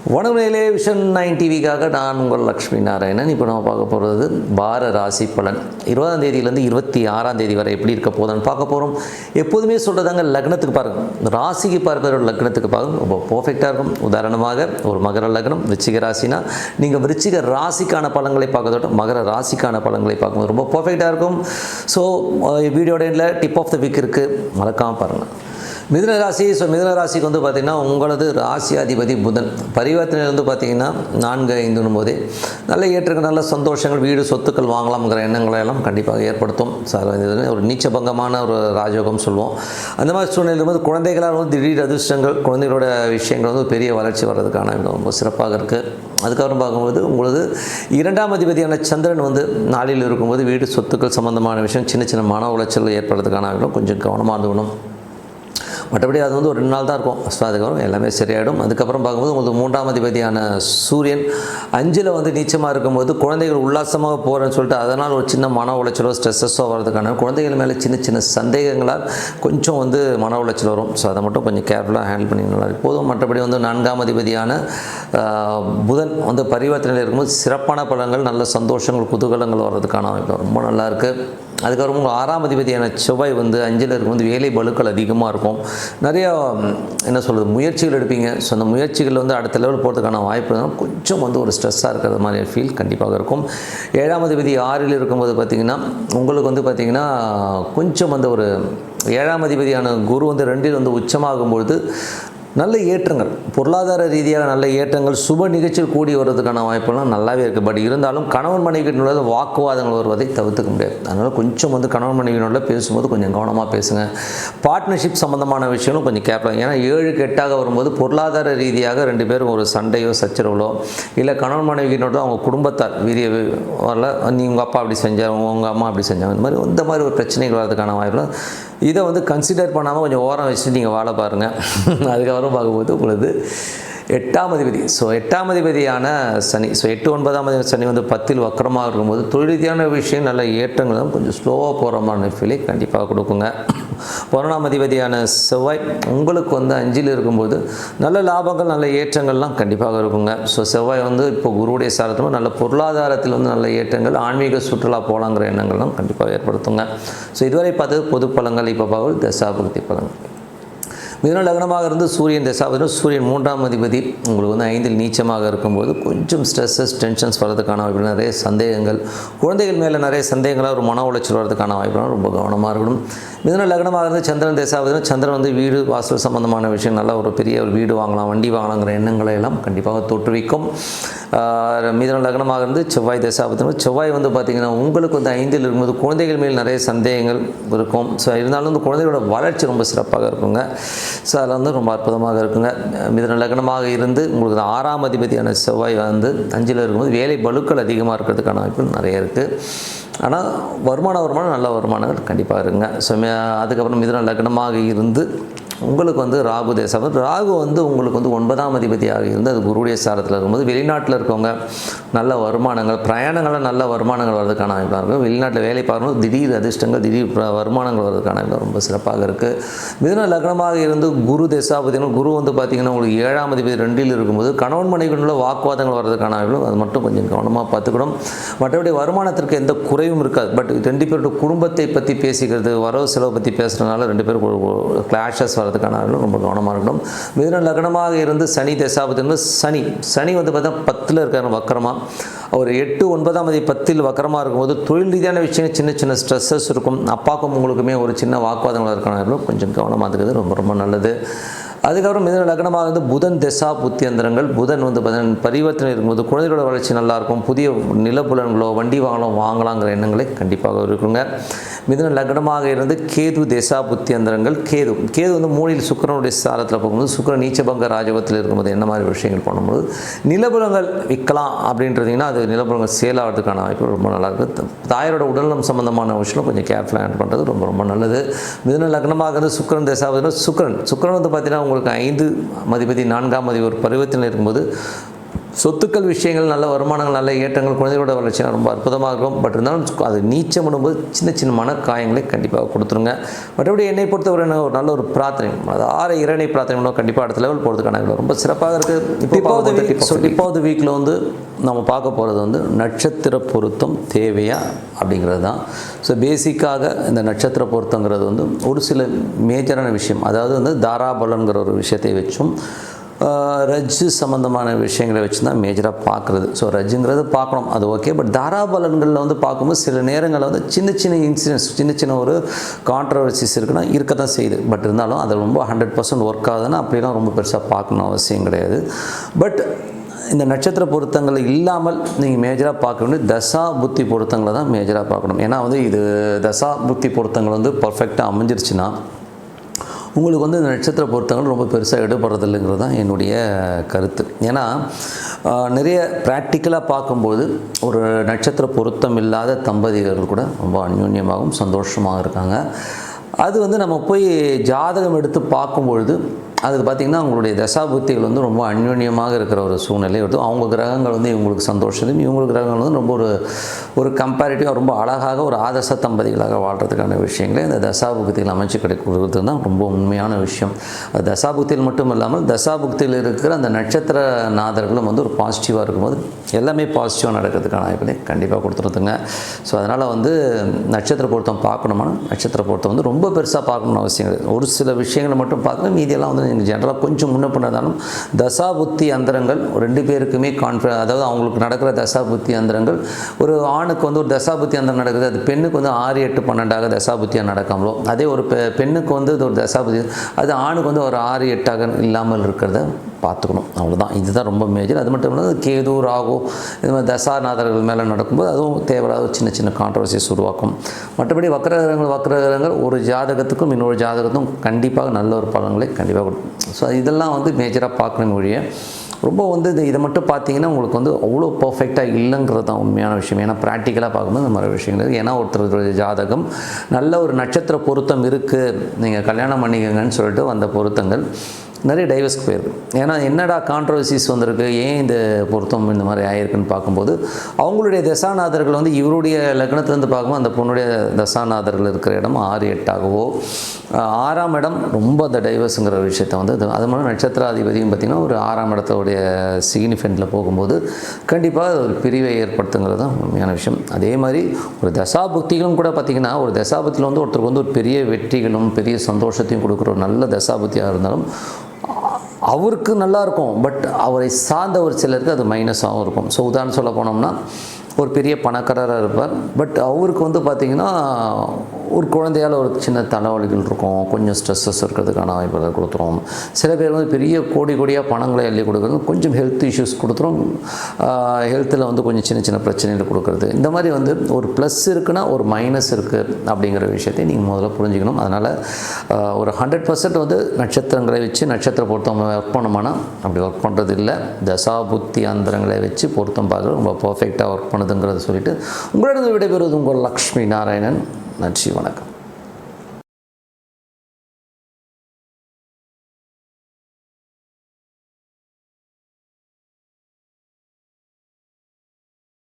வணக்கங்களே, vision 9 டிவிக்காக நான் உங்கள் லக்ஷ்மி நாராயணன். இப்போ நம்ம பார்க்க போகிறது வார ராசி பலன் 20ஆம் தேதியிலேருந்து 26ஆம் தேதி வரை எப்படி இருக்க போதுன்னு பார்க்க போகிறோம். எப்போதுமே சொல்கிறதாங்க, லக்னத்துக்கு பாருங்கள், ராசிக்கு பார்க்குற லக்னத்துக்கு பாருங்கள், ரொம்ப பர்ஃபெக்டாக இருக்கும். உதாரணமாக ஒரு மகர லக்னம் விருச்சிக ராசினா நீங்கள் விருச்சிக ராசிக்கான பலன்களை பார்க்கறதோட மகர ராசிக்கான பலன்களை பார்க்கும்போது ரொம்ப பர்ஃபெக்டாக இருக்கும். ஸோ வீடியோட எண்டில் டிப் ஆஃப் த வீக் இருக்குது, மறக்காமல் பாருங்கள். மிதுன ராசி. மிதுன ராசிக்கு வந்து பார்த்திங்கன்னா உங்களது ராசி அதிபதி புதன் பரிவர்த்தனையிலிருந்து பார்த்திங்கன்னா 4-5 போதே நல்ல ஏற்றுக்கு நல்ல சந்தோஷங்கள், வீடு சொத்துக்கள் வாங்கலாம்ங்கிற எண்ணங்களை எல்லாம் கண்டிப்பாக ஏற்படுத்தும். ஒரு நீச்சபங்கமான ஒரு ராஜயோகம் சொல்லுவோம். அந்த மாதிரி சூழ்நிலையில் வந்து குழந்தைகளால் வந்து திடீர் அதிர்ஷ்டங்கள், குழந்தைகளோட விஷயங்கள் வந்து பெரிய வளர்ச்சி வர்றதுக்கான ரொம்ப சிறப்பாக இருக்குது. அதுக்கப்புறம் பார்க்கும்போது உங்களது 2ஆம் அதிபதியான சந்திரன் வந்து நாளில் இருக்கும்போது வீடு சொத்துக்கள் சம்மந்தமான விஷயம் சின்ன சின்ன மன உளைச்சல் ஏற்படுறதுக்கான கொஞ்சம் கவனமாக இருந்துக்கணும். மற்றபடி அது வந்து ஒரு 2 நாள் தான் இருக்கும். ஸோ அதுக்கப்புறம் எல்லாமே சரியாயிடும். அதுக்கப்புறம் பார்க்கும்போது உங்களுக்கு 3ஆம் அதிபதியான சூரியன் 5ல் வந்து நீச்சமாக இருக்கும்போது குழந்தைகள் உல்லாசமாக போகிறேன்னு சொல்லிட்டு அதனால் ஒரு சின்ன மன உளைச்சலோ ஸ்ட்ரெஸ்ஸோ வர்றதுக்கான குழந்தைகள் மேலே சின்ன சின்ன சந்தேகங்களால் கொஞ்சம் வந்து மன உளைச்சல் வரும். ஸோ அதை மட்டும் கொஞ்சம் கேர்ஃபுல்லாக ஹேண்டில் பண்ணிங்கன்னா போதும். மற்றபடி வந்து 4ஆம் அதிபதியான புதன் வந்து பரிவர்த்தனையில் இருக்கும்போது சிறப்பான பலன்கள், நல்ல சந்தோஷங்கள், குதூகலங்கள் வர்றதுக்கான ரொம்ப நல்லாயிருக்கு. அதுக்கப்புறம் உங்கள் 6ஆம் அதிபதியான செவ்வாய் வந்து 5ல் இருக்கும்போது வேலை பளுக்கள் அதிகமாக இருக்கும். நிறையா என்ன சொல்கிறது முயற்சிகள் எடுப்பீங்க. ஸோ அந்த முயற்சிகள் வந்து அடுத்த லெவல் போகிறதுக்கான வாய்ப்பு கொஞ்சம் வந்து ஒரு ஸ்ட்ரெஸ்ஸாக இருக்கிற மாதிரி ஃபீல் கண்டிப்பாக இருக்கும். 7ஆம் அதிபதி 6ல் இருக்கும்போது பார்த்திங்கன்னா உங்களுக்கு வந்து பார்த்திங்கன்னா கொஞ்சம் வந்து ஒரு 7ஆம் அதிபதியான குரு வந்து 2ல் வந்து உச்சமாகும்பொழுது நல்ல ஏற்றங்கள், பொருளாதார ரீதியாக நல்ல ஏற்றங்கள், சுப நிகழ்ச்சிகள் கூடி வர்றதுக்கான வாய்ப்புலாம் நல்லாவே இருக்குது. பட் இருந்தாலும் கணவன் மனைவியினுடைய வாக்குவாதங்கள் வருவதை தவிர்த்துக்க முடியாது. அதனால் கொஞ்சம் வந்து கணவன் மனைவியினோட பேசும்போது கொஞ்சம் கவனமாக பேசுங்க. பார்ட்னர்ஷிப் சம்மந்தமான விஷயங்களும் கொஞ்சம் கேட்கலாம். ஏன்னா 7க்கு 8ஆக வரும்போது பொருளாதார ரீதியாக 2 பேரும் ஒரு சண்டையோ சச்சரவோ இல்லை கணவன் மனைவியினோட அவங்க குடும்பத்தார் வீரிய வரல, நீ உங்கள் அப்பா அப்படி செஞ்சார், உங்கள் அம்மா அப்படி செஞ்சாங்க, இந்த மாதிரி ஒரு பிரச்சனைகள் வர்றதுக்கான வாய்ப்புலாம் இதை வந்து கன்சிடர் பண்ணாமல் கொஞ்சம் ஓரம் வச்சுட்டு நீங்கள் வாழ பாருங்கள். அதுக்கப்புறம் பார்க்கும்போது உங்களுக்கு 8ஆம் அதிபதி. ஸோ 8ஆம் அதிபதியான சனி. ஸோ 8, 9ஆம் அதிபதி சனி வந்து 10ல் வக்கரமாக இருக்கும்போது தொழில் ரீதியான விஷயம் நல்ல ஏற்றங்கள் தான் கொஞ்சம் ஸ்லோவாக போகிற மாதிரி ஃபீலை கண்டிப்பாக கொடுக்குங்க. 11ஆம் அதிபதியான செவ்வாய் உங்களுக்கு வந்து 5ல் இருக்கும்போது நல்ல லாபங்கள், நல்ல ஏற்றங்கள்லாம் கண்டிப்பாக இருக்குங்க. ஸோ செவ்வாய் வந்து இப்போ குருவுடைய சாரத்தில் நல்ல பொருளாதாரத்தில் வந்து நல்ல ஏற்றங்கள், ஆன்மீக சுற்றுலா போகலாங்கிற எண்ணங்கள்லாம் கண்டிப்பாக ஏற்படுத்துங்க. ஸோ இதுவரை பார்த்து பொது பலன்கள். இப்போ பார்க்குறது தசாபக்தி பலன்கள். மிதுன லக்னமாக இருந்து சூரியன் தசாபதி. சூரியன் 3ஆம் அதிபதி உங்களுக்கு வந்து 5ல் நீச்சமாக இருக்கும்போது கொஞ்சம் ஸ்ட்ரெஸ்ஸஸ், டென்ஷன்ஸ் வர்றதுக்கான வாய்ப்பு, நிறைய சந்தேகங்கள், குழந்தைகள் மேலே நிறைய சந்தேகங்களாக ஒரு மன உளைச்சல் வர்றதுக்கான வாய்ப்புனா ரொம்ப கவனமாக இருக்கணும். மிதுன லக்னமாக இருந்து சந்திரன் தசாபதி. சந்திரன் வந்து வீடு வாசல் சம்பந்தமான விஷயம், நல்லா ஒரு பெரிய ஒரு வீடு வாங்கலாம், வண்டி வாங்கலாங்கிற எண்ணங்களை எல்லாம் கண்டிப்பாக தோற்றுவிக்கும். மிதுன லக்னமாக இருந்து செவ்வாய் தசாபதி. செவ்வாய் வந்து பார்த்திங்கன்னா உங்களுக்கு வந்து 5ல் இருக்கும்போது குழந்தைகள் மேல் நிறைய சந்தேகங்கள் இருக்கும். ஸோ இருந்தாலும் வந்து குழந்தைகளோட வளர்ச்சி ரொம்ப சிறப்பாக இருக்குங்க. ஸோ அதில் வந்து ரொம்ப அற்புதமாக இருக்குங்க. மிதுன லக்னமாக இருந்து உங்களுக்கு 6ஆம் அதிபதியான செவ்வாய் வந்து 5ல் இருக்கும்போது வேலை பளுக்கள் அதிகமாக இருக்கிறதுக்கான வாய்ப்புகள் நிறைய இருக்குது. ஆனால் வருமானம் நல்ல வருமானங்கள் கண்டிப்பாக இருக்குங்க. ஸோ அதுக்கப்புறம் மிதுன லக்னமாக இருந்து உங்களுக்கு வந்து ராகு தேசம். ராகு வந்து உங்களுக்கு வந்து 9ஆம் அதிபதியாக இருந்து அது குருடைய சாரத்தில் இருக்கும்போது வெளிநாட்டில் இருக்கவங்க நல்ல வருமானங்கள், பிரயாணங்களில் நல்ல வருமானங்கள் வர்றதுக்கான வாய்ப்பாக இருக்கும். வெளிநாட்டில் வேலை பார்க்கும்போது திடீர் அதிர்ஷ்டங்கள், திடீர் வருமானங்கள் வர்றதுக்கான ரொம்ப சிறப்பாக இருக்குது. மிதுன லக்னமாக இருந்து குரு தேசாபதினா குரு வந்து பார்த்திங்கன்னா உங்களுக்கு 7ஆம் அதிபதி 2ல் இருக்கும்போது கணவன் மனைவிக்குள்ள வாக்குவாதங்கள் வர்றதுக்கான வாய்ப்பு, அது மட்டும் கொஞ்சம் கவனமாக பார்த்துக்கணும். மற்றபடி வருமானத்திற்கு எந்த குறைவும் இருக்காது. பட் 2 பேரோட குடும்பத்தை பற்றி பேசிக்கிறது, வரவு செலவு பற்றி பேசுகிறதுனால 2 பேருக்கு கிளாஷஸ் வரதுக்கான ரொம்ப கவனமாக இருக்கணும். மிதுன லக்னமாக இருந்து சனி தசாபதி. சனி வந்து பார்த்தா 10ல் இருக்காரு வக்கரமாக. ஒரு 8, 9ஆம் அதிபதி 10ல் வக்கரமாக இருக்கும்போது தொழில் ரீதியான விஷயங்கள் சின்ன சின்ன ஸ்ட்ரெஸ்ஸஸ் இருக்கும். அப்பாவுக்கும் உங்களுக்குமே ஒரு சின்ன வாக்குவாதங்கள் இருக்கான கொஞ்சம் கவனமாக இருக்கிறது ரொம்ப ரொம்ப நல்லது. அதுக்கப்புறம் மிதுன லக்னமாக வந்து புதன் தசா புத்தியந்திரங்கள். புதன் வந்து பார்த்தீங்கன்னா பரிவர்த்தனை இருக்கும்போது குழந்தைகளோட வளர்ச்சி நல்லாயிருக்கும். புதிய நிலப்புலன்களோ வண்டி வாங்கலாங்கிற எண்ணங்களை கண்டிப்பாக இருக்குங்க. மிதுன லக்னமாக இருந்து கேது தசா புத்தியந்திரங்கள். கேது வந்து 3ல் சுக்கிரனுடைய சாரத்தில் போகும்போது சுக்கிரன் நீச்சபங்க ராஜகத்தில் இருக்கும்போது என்ன மாதிரி விஷயங்கள் பண்ணும்போது நிலப்புலங்கள் விற்கலாம் அப்படின்றதிங்கன்னா அது நிலப்புலங்கள் சேல் ஆகிறதுக்கான வாய்ப்பு ரொம்ப நல்லாயிருக்கு. தாயாரோட உடல்நலம் சம்பந்தமான விஷயம் கொஞ்சம் கேர்ஃபுல்லாக ஹேண்டில் பண்ணுறது ரொம்ப ரொம்ப நல்லது. மிதுன லக்னமாக இருந்து சுக்கிரன் தசாபதி. சுக்கிரன் வந்து பார்த்தீங்கன்னா உங்களுக்கு 5 அதிபதி 4ஆம் அதிபதி ஒரு பருவத்தில் இருக்கும்போது சொத்துக்கள் விஷயங்கள், நல்ல வருமானங்கள், நல்ல ஏற்றங்கள், குழந்தைகளோட வளர்ச்சியாக ரொம்ப அற்புதமாக இருக்கும். பட் இருந்தாலும் அது நீச்சம் பண்ணும்போது சின்ன சின்ன மனக்காயங்களை கண்டிப்பாக கொடுத்துருங்க. மற்றபடி என்னை பொறுத்தவரை ஒரு நல்ல ஒரு பிரார்த்தனை, அது 6 இரணை பிரார்த்தனை கண்டிப்பாக அடுத்த லெவல் போகிறதுக்கான ரொம்ப சிறப்பாக இருக்குது. இப்போ வீக்கில் வந்து நம்ம பார்க்க போகிறது வந்து நட்சத்திர பொருத்தம் தேவையா அப்படிங்கிறது தான். ஸோ பேசிக்காக இந்த நட்சத்திர பொருத்தங்கிறது வந்து ஒரு சில மேஜரான விஷயம், அதாவது வந்து தாராபலன்கிற ஒரு விஷயத்தை வச்சும் ரஜ்ஜு சம்மந்தமான விஷயங்களை வச்சு தான் மேஜராக பார்க்குறது. ஸோ ரஜ்ஜுங்கிறது பார்க்கணும், அது ஓகே. பட் தாராபலன்களில் வந்து பார்க்கும்போது சில நேரங்களில் வந்து சின்ன சின்ன இன்சிடென்ட்ஸ், சின்ன சின்ன ஒரு கான்ட்ரவர்சிஸ் இருக்குன்னா இருக்க தான் செய்யுது. பட் இருந்தாலும் அது ரொம்ப 100% ஒர்க் ஆகுதுன்னா அப்படிலாம் ரொம்ப பெருசாக பார்க்கணும் அவசியம் கிடையாது. பட் இந்த நட்சத்திர பொருத்தங்கள் இல்லாமல் நீங்கள் மேஜராக பார்க்க வேண்டிய தசா புத்தி பொருத்தங்களை தான் மேஜராக பார்க்கணும். ஏன்னா வந்து இது தசா புத்தி பொருத்தங்கள் வந்து பர்ஃபெக்டாக அமைஞ்சிருச்சுன்னா உங்களுக்கு வந்து இந்த நட்சத்திர பொருத்தங்கள் ரொம்ப பெருசாக எடுபடுறதில்லைங்கிறது தான் என்னுடைய கருத்து. ஏன்னா நிறைய ப்ராக்டிக்கலாக பார்க்கும்போது ஒரு நட்சத்திர பொருத்தம் இல்லாத தம்பதிகள் கூட ரொம்ப அந்யோன்யமாகவும் சந்தோஷமாக இருக்காங்க. அது வந்து நம்ம போய் ஜாதகம் எடுத்து பார்க்கும்பொழுது அதுக்கு பார்த்திங்கன்னா அவங்களுடைய தசாபுத்திகள் வந்து ரொம்ப அந்யோன்யமாக இருக்கிற ஒரு சூழ்நிலை வருது. அவங்க கிரகங்கள் வந்து இவங்களுக்கு சந்தோஷத்தையும், இவங்களுக்கு கிரகங்கள் வந்து ரொம்ப ஒரு கம்பேரிட்டிவாக ரொம்ப அழகாக ஒரு ஆதர்ச தம்பதிகளாக வாழ்கிறதுக்கான விஷயங்களை இந்த தசாபுக்திகள் அமைச்சு கொடுக்குறது தான் ரொம்ப உண்மையான விஷயம். அது தசாபுக்தியில் மட்டும் இல்லாமல் தசாபுக்தியில் இருக்கிற அந்த நட்சத்திர நாதர்களும் வந்து ஒரு பாசிட்டிவாக இருக்கும்போது எல்லாமே பாசிட்டிவாக நடக்கிறதுக்கான வாய்ப்புகளை கண்டிப்பாக கொடுத்துருதுங்க. ஸோ அதனால் வந்து நட்சத்திர பொருத்தம் பார்க்கணுமானா நட்சத்திர பொருத்தம் வந்து ரொம்ப பெருசாக பார்க்கணும்னு அவசியம் கிடையாது. ஒரு சில விஷயங்களை மட்டும் பார்க்கணும், மீதியெல்லாம் வந்து நீங்கள் ஜென்ரலாக கொஞ்சம் முன்ன பண்ணாலும் தசாபுத்தி அந்தரங்கள் 2 பேருக்குமே அதாவது அவங்களுக்கு நடக்கிற தசாபுத்தி அந்தரங்கள், ஒரு ஆணுக்கு வந்து ஒரு தசாபுத்தி அந்தரம் நடக்குது, அது பெண்ணுக்கு வந்து 6, 8, 12 தசாபுத்தியாக நடக்காமலோ, அதே ஒரு பெண்ணுக்கு வந்து ஒரு தசாபுத்தி அது ஆணுக்கு வந்து ஒரு 6, 8 இல்லாமல் இருக்கிறத பார்த்துக்கணும். அவ்வளோதான், இதுதான் ரொம்ப மேஜர். அது மட்டும் இல்லாமல் கேது, ராகு இது மாதிரி தசாநாதர்கள் மேலே நடக்கும்போது அதுவும் தேவையில்லாத சின்ன சின்ன கான்ட்ரவர்சிஸ் உருவாக்கும். மற்றபடி வக்ரகிரகங்கள் ஒரு ஜாதகத்துக்கும் இன்னொரு ஜாதகத்துக்கும் கண்டிப்பாக நல்ல ஒரு பலன்களை கண்டிப்பாக கொடுக்கும். ஸோ இதெல்லாம் வந்து மேஜராக பார்க்கணும் மொழிய ரொம்ப வந்து இதை மட்டும் பார்த்தீங்கன்னா உங்களுக்கு வந்து அவ்வளோ பர்ஃபெக்டாக இல்லைங்கிறது தான் உண்மையான விஷயம். ஏன்னா ப்ராக்டிக்கலாக பார்க்கும்போது இந்த மாதிரி விஷயங்கள் இருக்குது. ஏன்னா ஒருத்தர் ஜாதகம் நல்ல ஒரு நட்சத்திர பொருத்தம் இருக்குது, நீங்கள் கல்யாணம் பண்ணிக்கங்கன்னு சொல்லிட்டு வந்த பொருத்தங்கள் நிறைய டைவர்ஸ்க்கு போயிருக்கு. ஏன்னா என்னடா கான்ட்ரவர்சிஸ் வந்திருக்கு, ஏன் இந்த பொருத்தம் இந்த மாதிரி ஆகிருக்குன்னு பார்க்கும்போது அவங்களுடைய தசாநாதர்கள் வந்து இவருடைய லக்னத்துலேருந்து பார்க்கும்போது அந்த பொண்ணுடைய தசாநாதர்கள் இருக்கிற இடம் 6, 8 6ஆம் இடம் ரொம்ப அந்த டைவர்ஸுங்கிற விஷயத்தை வந்து அது மாதிரி நட்சத்திராதிபதியும் பார்த்திங்கன்னா ஒரு 6ஆம் இடத்தோடைய சிக்னிஃபிகண்ட்டில் போகும்போது கண்டிப்பாக ஒரு பிரிவை ஏற்படுத்துங்கிறது தான் உண்மையான விஷயம். அதே மாதிரி ஒரு தசாபுக்திகளும் கூட பார்த்திங்கன்னா ஒரு தசாபுத்தியில் வந்து ஒருத்தருக்கு வந்து ஒரு பெரிய வெற்றிகளும் பெரிய சந்தோஷத்தையும் கொடுக்குற ஒரு நல்ல தசாபுத்தியாக இருந்தாலும் அவருக்கு நல்லாயிருக்கும், பட் அவரை சார்ந்த ஒரு சிலருக்கு அது மைனஸாகவும் இருக்கும். ஸோ உதாரணம் சொல்ல போனோம்னா ஒரு பெரிய பணக்காரராக இருப்பார், பட் அவருக்கு வந்து பார்த்திங்கன்னா ஒரு குழந்தையால் ஒரு சின்ன தலைவலிகள் இருக்கும், கொஞ்சம் ஸ்ட்ரெஸ்ஸஸ் இருக்கிறதுக்கான வாய்ப்புகளை கொடுத்துரும். சில பேர் வந்து பெரிய கோடியாக பணங்களை அள்ளி கொடுக்குறது, கொஞ்சம் ஹெல்த் இஷ்யூஸ் கொடுத்துரும், ஹெல்த்தில் வந்து கொஞ்சம் சின்ன சின்ன பிரச்சனைகள் கொடுக்குறது. இந்த மாதிரி வந்து ஒரு ப்ளஸ் இருக்குன்னா ஒரு மைனஸ் இருக்குது அப்படிங்கிற விஷயத்தை நீங்கள் முதல்ல புரிஞ்சுக்கணும். அதனால் ஒரு 100% வந்து நட்சத்திரங்களை வச்சு நட்சத்திர பொருத்தம் ஒர்க் பண்ணோம்னா அப்படி ஒர்க் பண்ணுறது இல்லை. தசாபுத்தி அந்தரங்களை வச்சு பொருத்தம் பார்க்குறது ரொம்ப பர்ஃபெக்டாக ஒர்க் பண்ணுதுங்கிறத சொல்லிவிட்டு உங்களிடம் விடைபெறுவது உங்கள் லக்ஷ்மி நாராயணன். நன்றி, வணக்கம்.